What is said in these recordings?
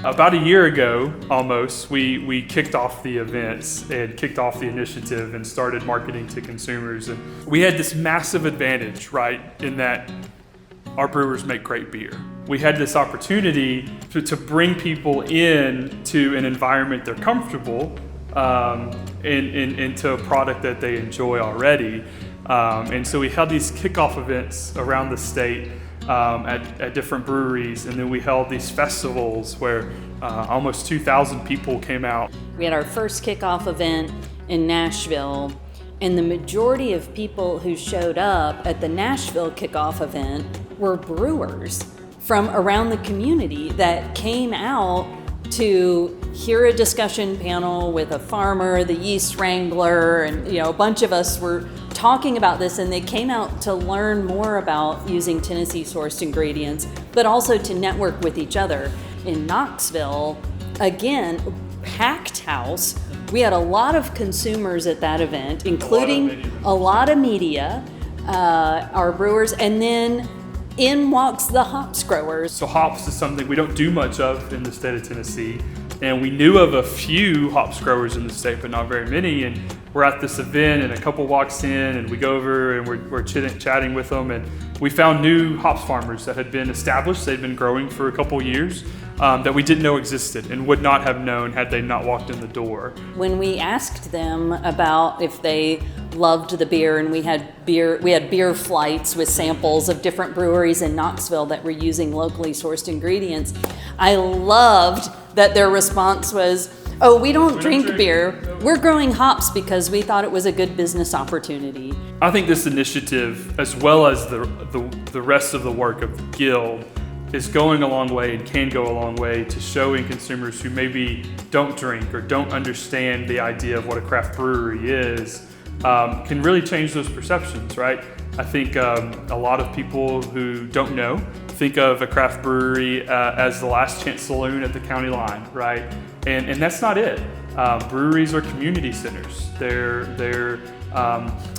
About a year ago, almost, we kicked off the events and kicked off the initiative and started marketing to consumers. And we had this massive advantage, right, in that our brewers make great beer. We had this opportunity to bring people in to an environment they're comfortable into a product that they enjoy already. And so we held these kickoff events around the state at different breweries, and then we held these festivals where almost 2,000 people came out. We had our first kickoff event in Nashville, and the majority of people who showed up at the Nashville kickoff event were brewers from around the community that came out to hear a discussion panel with a farmer, the yeast wrangler, and a bunch of us were talking about this, and they came out to learn more about using Tennessee sourced ingredients, but also to network with each other. In Knoxville, again, packed house. We had a lot of consumers at that event, including a lot of media, our brewers, and then in walks the hops growers. So hops is something we don't do much of in the state of Tennessee, and we knew of a few hops growers in the state, but not very many. And we're at this event, and a couple walks in, and we go over and we're chatting with them, and we found new hops farmers that had been established. They'd been growing for a couple years that we didn't know existed and would not have known had they not walked in the door. When we asked them about if they loved the beer, and we had beer flights with samples of different breweries in Knoxville that were using locally sourced ingredients, I loved that their response was, "Oh, we don't drink beer. We're growing hops because we thought it was a good business opportunity." I think this initiative, as well as the rest of the work of the Guild, is going a long way and can go a long way to showing consumers who maybe don't drink or don't understand the idea of what a craft brewery is, can really change those perceptions, right? I think a lot of people who don't know think of a craft brewery as the last chance saloon at the county line, right? And that's not it. Breweries are community centers. They're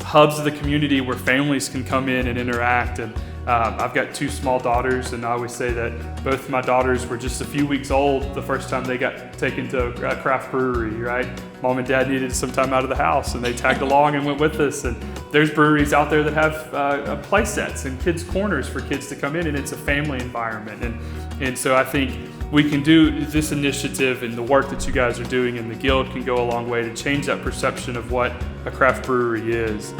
hubs of the community where families can come in and interact. And I've got two small daughters, and I always say that both my daughters were just a few weeks old the first time they got taken to a craft brewery, right? Mom and Dad needed some time out of the house, and they tagged along and went with us. And there's breweries out there that have play sets and kids' corners for kids to come in, and it's a family environment. And so I think we can do this initiative, and the work that you guys are doing in the Guild can go a long way to change that perception of what a craft brewery is.